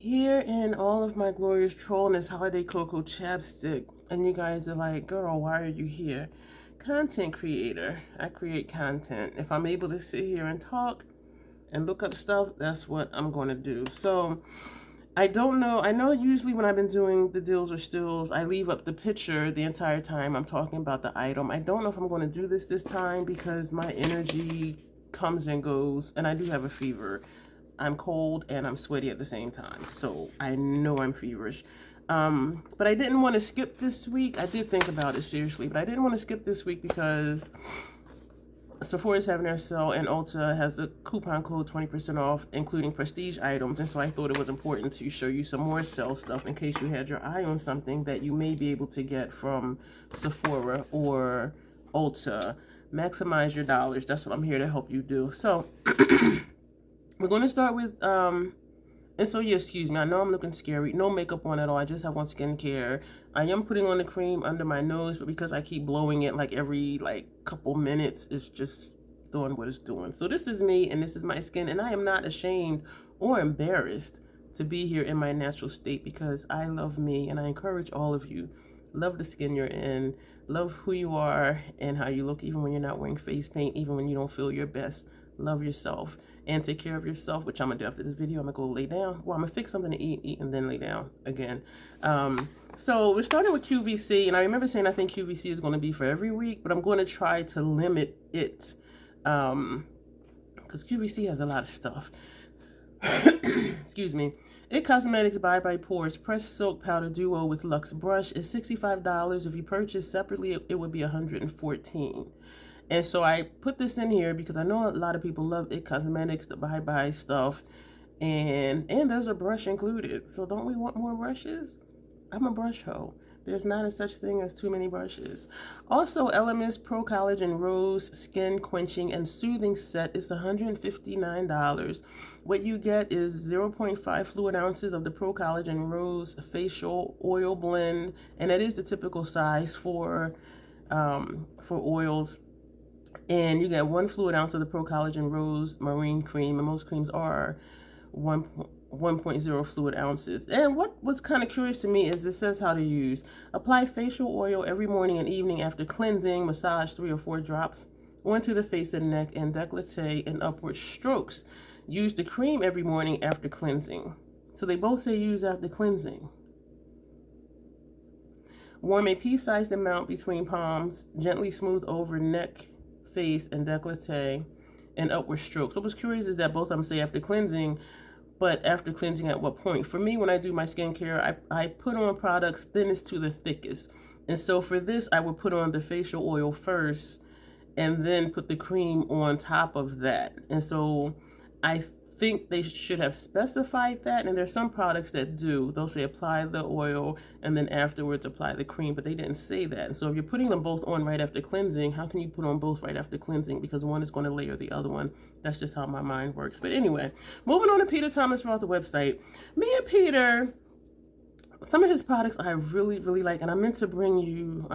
Here in all of my glorious trollness holiday cocoa chapstick, and you guys are like, girl, why are you here? Content creator. I create content. If I'm able to sit here and talk and look up stuff, that's what I'm going to do. So I don't know. I know usually when I've been doing the deals or stills, I leave up the picture the entire time I'm talking about the item. I don't know if I'm going to do this time because my energy comes and goes, and I do have a fever. I'm cold and I'm sweaty at the same time, so I know I'm feverish. But I didn't want to skip this week. I did think about it seriously, but I didn't want to skip this week because Sephora's having their sale and Ulta has a coupon code 20% off, including prestige items. And so I thought it was important to show you some more sale stuff in case you had your eye on something that you may be able to get from Sephora or Ulta. Maximize your dollars. That's what I'm here to help you do. So we're going to start with, and so yeah, excuse me, I know I'm looking scary. No makeup on at all. I just have on skincare. I am putting on the cream under my nose, but because I keep blowing it like every couple minutes, it's just doing what it's doing. So this is me and this is my skin, and I am not ashamed or embarrassed to be here in my natural state because I love me, and I encourage all of you. Love the skin you're in. Love who you are and how you look, even when you're not wearing face paint, even when you don't feel your best. Love yourself and take care of yourself, which I'm gonna do after this video. I'm gonna go lay down. Well, I'm gonna fix something to eat, and then lay down again. So we're starting with QVC, and I remember saying I think QVC is gonna be for every week, but I'm gonna try to limit it because QVC has a lot of stuff. Excuse me. It Cosmetics by Pores Pressed Silk Powder Duo with Luxe Brush is $65. If you purchase separately, it would be $114. And so I put this in here because I know a lot of people love It Cosmetics, the bye stuff, and there's a brush included. So don't we want more brushes? I'm a brush hoe. There's not a such thing as too many brushes. Also, Elemis Pro Collagen Rose Skin Quenching and Soothing Set is $159. What you get is 0.5 fluid ounces of the Pro Collagen Rose Facial Oil Blend, and that is the typical size for oils. And you get 1 fluid ounce of the Pro Collagen Rose Marine Cream, and most creams are 1.0 fluid ounces. And what's kind of curious to me is it says how to use. Apply facial oil every morning and evening after cleansing. Massage 3 or 4 drops onto the face and neck and décolleté in upward strokes. Use the cream every morning after cleansing. So they both say use after cleansing. Warm a pea-sized amount between palms. Gently smooth over neck, face, and décolleté and upward strokes. What was curious is that both of them say after cleansing, but after cleansing at what point? For me, when I do my skincare, I put on products thinnest to the thickest. And so for this, I would put on the facial oil first and then put the cream on top of that. And so I think they should have specified that, and there's some products that do. They'll say apply the oil and then afterwards apply the cream, but they didn't say that. And so if you're putting them both on right after cleansing, how can you put on both right after cleansing? Because one is going to layer the other one. That's just how my mind works. But anyway, moving on to Peter Thomas Roth, the website. Me and Peter, some of his products I really like, and I meant to bring you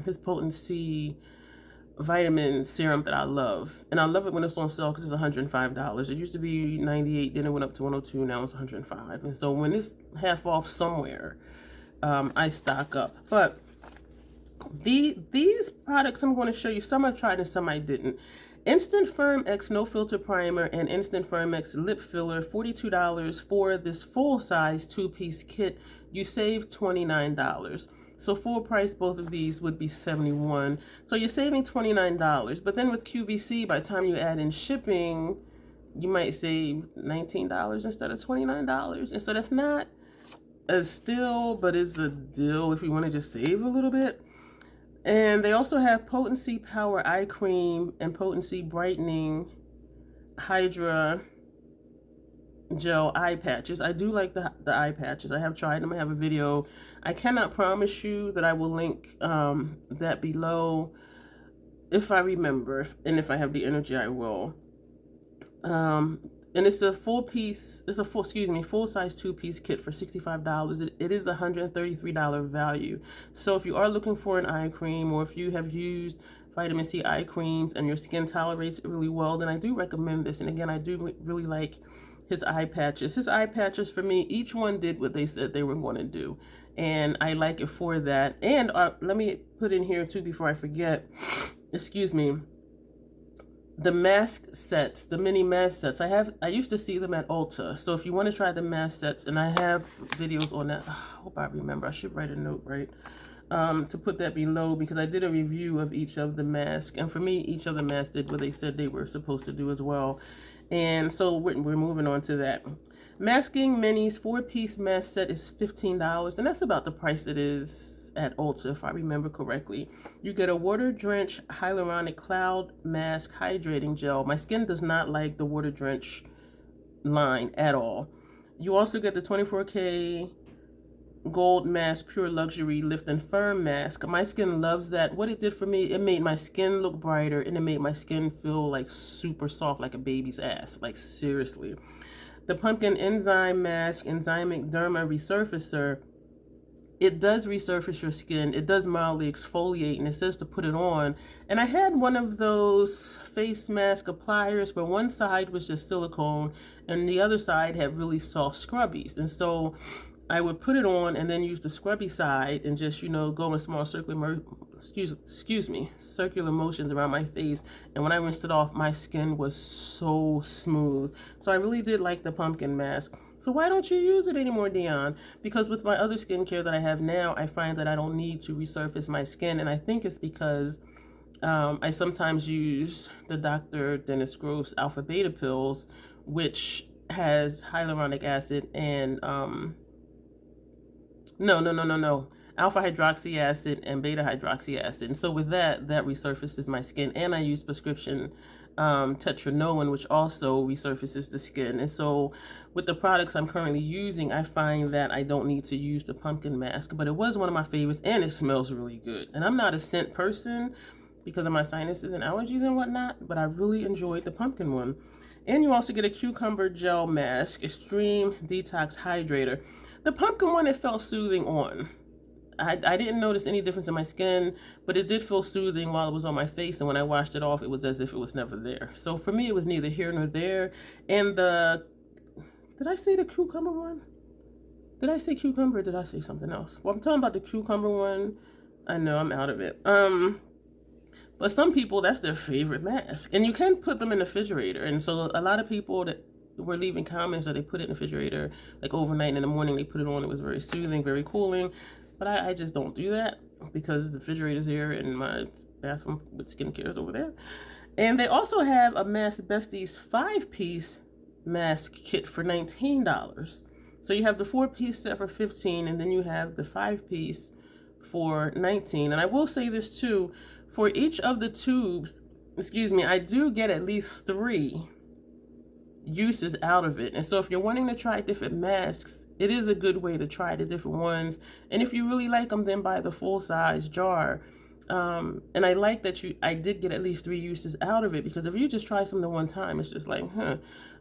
his Potency vitamin serum that I love, and I love it when it's on sale because it's $105. It used to be $98, then it went up to $102, now it's $105. And so when it's half off somewhere, I stock up. But these products I'm going to show you, some I've tried and some I didn't. Instant Firm X No Filter Primer and Instant Firm X Lip Filler, $42 for this full-size 2-piece kit. You save $29. So full price, both of these would be $71. So you're saving $29. But then with QVC, by the time you add in shipping, you might save $19 instead of $29. And so that's not a steal, but is a deal if you want to just save a little bit. And they also have Potency Power Eye Cream and Potency Brightening Hydra Gel eye patches. I do like the eye patches. I have tried them. I have a video. I cannot promise you that I will link that below. If I remember, and if I have the energy, I will. And it's a full-size 2-piece kit for $65. It is a $133 value. So if you are looking for an eye cream, or if you have used vitamin C eye creams and your skin tolerates it really well, then I do recommend this. And again, I do really like his eye patches. His eye patches for me, each one did what they said they were going to do. And I like it for that. And let me put in here too before I forget, excuse me, the mask sets, the mini mask sets. I used to see them at Ulta. So if you want to try the mask sets, and I have videos on that. I hope I remember. I should write a note, right? To put that below, because I did a review of each of the masks, and for me, each of the masks did what they said they were supposed to do as well. And so we're moving on to that. Masking Minis 4-piece mask set is $15, and that's about the price it is at Ulta, if I remember correctly. You get a water drench hyaluronic cloud mask hydrating gel. My skin does not like the water drench line at all. You also get the 24K gold mask pure luxury lift and firm mask. My skin loves that. What it did for me, it made my skin look brighter, and it made my skin feel like super soft, like a baby's ass, like seriously. The pumpkin enzyme mask, enzymic derma resurfacer, it does resurface your skin. It does mildly exfoliate, and it says to put it on. And I had one of those face mask appliers where one side was just silicone and the other side had really soft scrubbies. And so I would put it on and then use the scrubby side and just, you know, go in small circular motions around my face. And when I rinsed it off, my skin was so smooth. So I really did like the pumpkin mask. So why don't you use it anymore, Dion? Because with my other skincare that I have now, I find that I don't need to resurface my skin. And I think it's because I sometimes use the Dr. Dennis Gross Alpha Beta pills, which has hyaluronic acid and alpha hydroxy acid and beta hydroxy acid. And so with that resurfaces my skin. And I use prescription tetraenoin, which also resurfaces the skin. And so with the products I'm currently using, I find that I don't need to use the pumpkin mask, but it was one of my favorites, and it smells really good. And I'm not a scent person because of my sinuses and allergies and whatnot, but I really enjoyed the pumpkin one. And you also get a cucumber gel mask, extreme detox hydrator. The pumpkin one, it felt soothing on. I didn't notice any difference in my skin, but it did feel soothing while it was on my face. And when I washed it off, it was as if it was never there. So for me, it was neither here nor there. And did I say the cucumber one? Did I say cucumber or did I say something else? Well, I'm talking about the cucumber one. I know I'm out of it. But some people, that's their favorite mask. And you can put them in the refrigerator. And so a lot of people that were leaving comments that they put it in the refrigerator like overnight, and in the morning they put it on. It was very soothing, very cooling. But I just don't do that because the refrigerator's here and my bathroom with skincare is over there. And they also have a Mask Besties 5-piece mask kit for $19. So you have the 4-piece set for $15, and then you have the 5-piece for $19. And I will say this too, for each of the tubes, I do get at least 3 uses out of it. And so if you're wanting to try different masks, it is a good way to try the different ones. And if you really like them, then buy the full-size jar. And I like that I did get at least 3 uses out of it, because if you just try something one time, it's just like,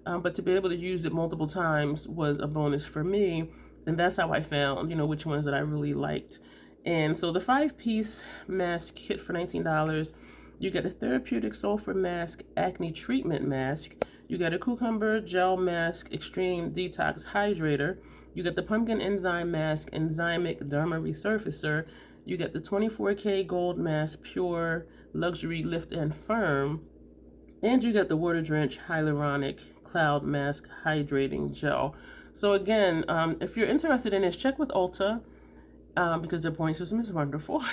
but to be able to use it multiple times was a bonus for me. And that's how I found, which ones that I really liked. And so the 5-piece mask kit for $19, you get a therapeutic sulfur mask acne treatment mask. You get a cucumber gel mask extreme detox hydrator. You get the pumpkin enzyme mask enzymic derma resurfacer. You get the 24K gold mask pure luxury lift and firm. And you get the water drench hyaluronic cloud mask hydrating gel. So again, if you're interested in this, check with Ulta because their point system is wonderful.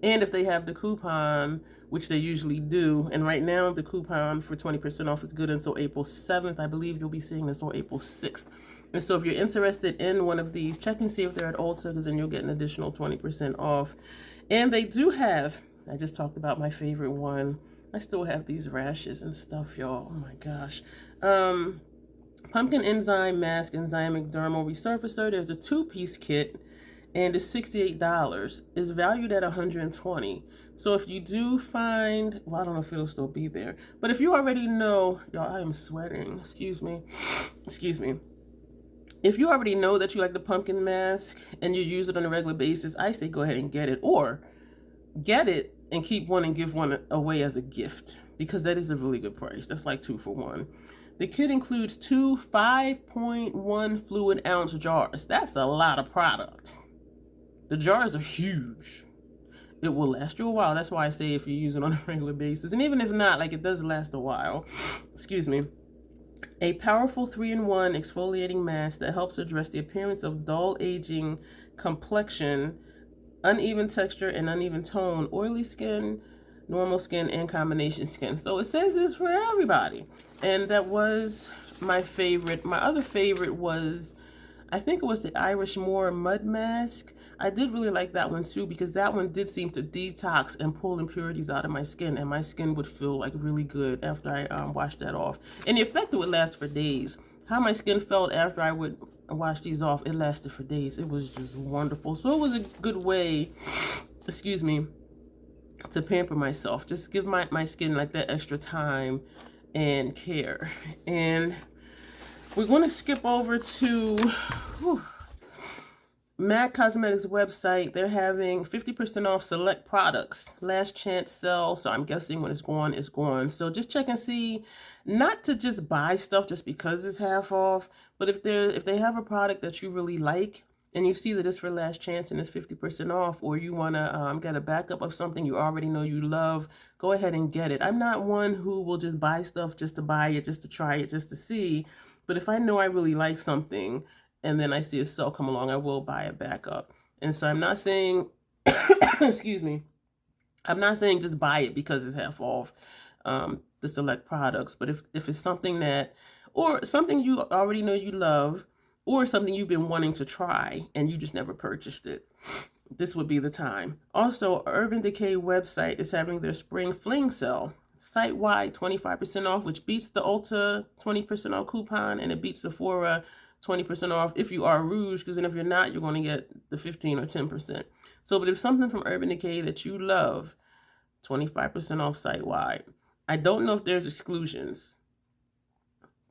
And if they have the coupon, which they usually do, and right now the coupon for 20% off is good until April 7th. I believe you'll be seeing this on April 6th. And so if you're interested in one of these, check and see if they're at Ulta, because then you'll get an additional 20% off. And they do have, I just talked about my favorite one. I still have these rashes and stuff, y'all. Oh my gosh. Pumpkin enzyme mask enzymic dermal resurfacer. There's a 2-piece kit, and it's $68. It's valued at $120. So if you do find, well, I don't know if it'll still be there, but if you already know, y'all, I am sweating, excuse me. If you already know that you like the pumpkin mask and you use it on a regular basis, I say go ahead and get it, or get it and keep one and give one away as a gift, because that is a really good price. That's like 2 for 1. The kit includes two 5.1 fluid ounce jars. That's a lot of product. The jars are huge. It will last you a while. That's why I say if you use it on a regular basis. And even if not, like, it does last a while. Excuse me. A powerful 3-in-1 exfoliating mask that helps address the appearance of dull aging complexion, uneven texture and uneven tone, oily skin, normal skin, and combination skin. So it says it's for everybody. And that was my favorite. My other favorite was, I think it was the Irish Moor Mud Mask. I did really like that one too, because that one did seem to detox and pull impurities out of my skin, and my skin would feel like really good after I washed that off. And the effect would last for days. How my skin felt after I would wash these off, it lasted for days. It was just wonderful. So it was a good way, excuse me, to pamper myself. Just give my skin like that extra time and care. And we're going to skip over to MAC Cosmetics website. They're having 50% off select products. Last chance sell. So I'm guessing when it's gone, it's gone. So just check and see, not to just buy stuff just because it's half off, but if they have a product that you really like and you see that it's for last chance and it's 50% off, or you want to get a backup of something you already know you love, go ahead and get it. I'm not one who will just buy stuff just to buy it, just to try it, just to see. But if I know I really like something and then I see a sale come along, I will buy a backup. And so I'm not saying, excuse me, I'm not saying just buy it because it's half off, the select products. But if it's something that, or something you already know you love, or something you've been wanting to try and you just never purchased it, this would be the time. Also, Urban Decay website is having their spring fling sale. Site-wide 25% off, which beats the Ulta 20% off coupon, and it beats Sephora 20% off if you are Rouge, because then if you're not, you're going to get the 15 or 10%. So, but if something from Urban Decay that you love, 25% off site-wide. I don't know if there's exclusions.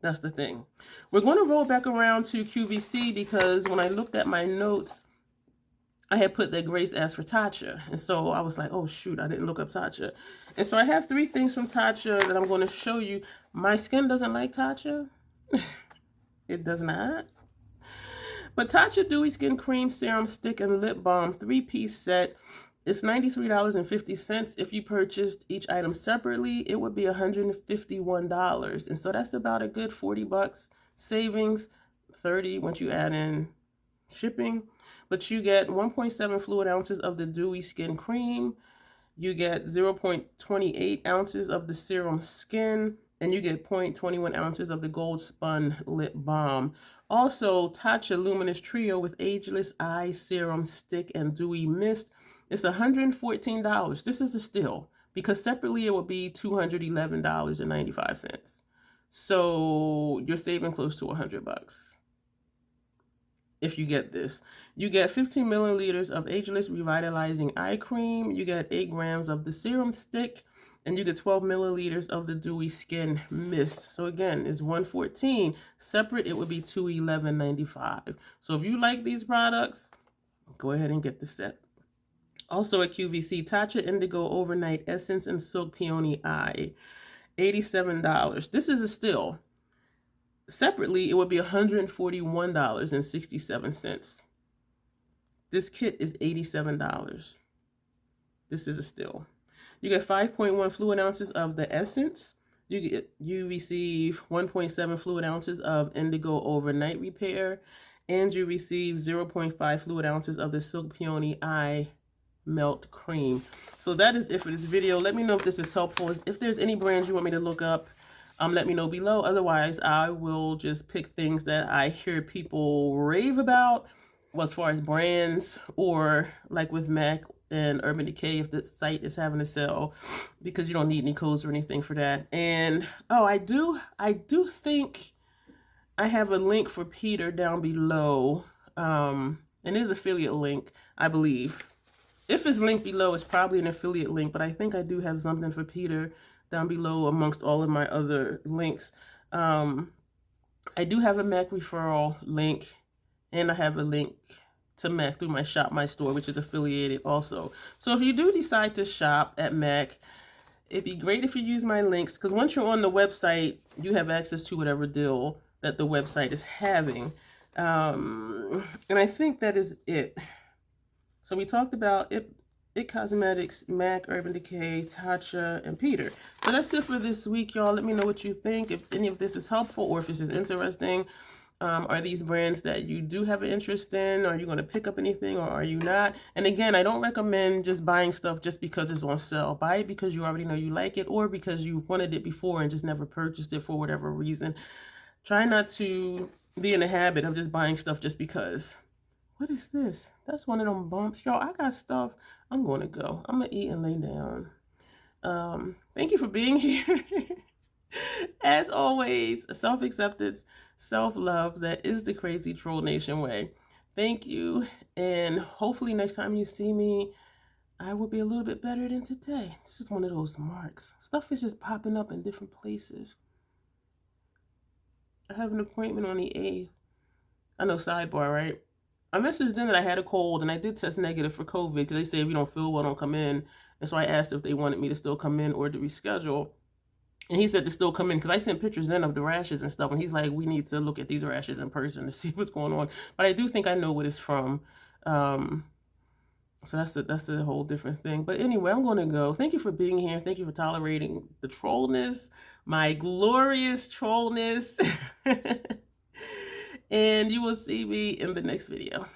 That's the thing. We're going to roll back around to QVC, because when I looked at my notes, I had put that Grace asked for Tatcha. And so I was like, oh shoot, I didn't look up Tatcha. And so I have 3 things from Tatcha that I'm going to show you. My skin doesn't like Tatcha. It does not. But Tatcha Dewy Skin Cream, Serum Stick, and Lip Balm 3-piece set is $93.50. If you purchased each item separately, it would be $151. And so that's about a good 40 bucks savings, 30 once you add in shipping. But you get 1.7 fluid ounces of the Dewy Skin Cream. You get 0.28 ounces of the Serum Skin. And you get 0.21 ounces of the Gold Spun Lip Balm. Also, Tatcha Luminous Trio with Ageless Eye Serum Stick and Dewy Mist. It's $114. This is a steal, because separately it would be $211.95. So you're saving close to 100 bucks. If you get this, you get 15 milliliters of Ageless Revitalizing Eye Cream. You get 8 grams of the Serum Stick, and you get 12 milliliters of the Dewy Skin Mist. So again, it's $114. Separate, it would be $211.95. So if you like these products, go ahead and get the set. Also at QVC, Tatcha Indigo Overnight Essence and Silk Peony Eye, $87. This is a steal. Separately, it would be $141.67. This kit is $87. This is a steal. You get 5.1 fluid ounces of the essence. You receive 1.7 fluid ounces of Indigo Overnight Repair, and you receive 0.5 fluid ounces of the Silk Peony Eye Melt Cream. So that is it for this video. Let me know if this is helpful. If there's any brands you want me to look up, let me know below. Otherwise, I will just pick things that I hear people rave about, as far as brands, or like with MAC and Urban Decay, if the site is having a sale, because you don't need any codes or anything for that. And oh, I do think I have a link for Peter down below. And it's affiliate link, I believe. If it's linked below, it's probably an affiliate link, but I think I do have something for Peter down below amongst all of my other links. I do have a MAC referral link, and I have a link to MAC through my Shop My Store, which is affiliated also. So if you do decide to shop at MAC, It'd be great if you use my links, because once you're on the website, you have access to whatever deal that the website is having. And I think that is it. So we talked about it Cosmetics, MAC, Urban Decay, Tatcha, and Peter. So that's it for this week, y'all. Let me know what you think. If any of this is helpful or if this is interesting. Are these brands that you do have an interest in? Are you going to pick up anything or are you not? And again, I don't recommend just buying stuff just because it's on sale. Buy it because you already know you like it or because you wanted it before and just never purchased it for whatever reason. Try not to be in the habit of just buying stuff just because. What is this? That's one of them bumps. Y'all, I got stuff. I'm going to go. I'm going to eat and lay down. Thank you for being here. As always, self-acceptance, self-love, that is the Crazy Troll Nation way. Thank you, and hopefully next time you see me, I will be a little bit better than today. This is one of those marks. Stuff is just popping up in different places. I have an appointment on the 8th. I know, sidebar, right? I messaged them that I had a cold, and I did test negative for COVID, because they say if you don't feel well, don't come in. And so I asked if they wanted me to still come in or to reschedule. And he said to still come in, because I sent pictures in of the rashes and stuff. And he's like, we need to look at these rashes in person to see what's going on. But I do think I know what it's from. So that's a whole different thing. But anyway, I'm going to go. Thank you for being here. Thank you for tolerating the trollness, my glorious trollness. And you will see me in the next video.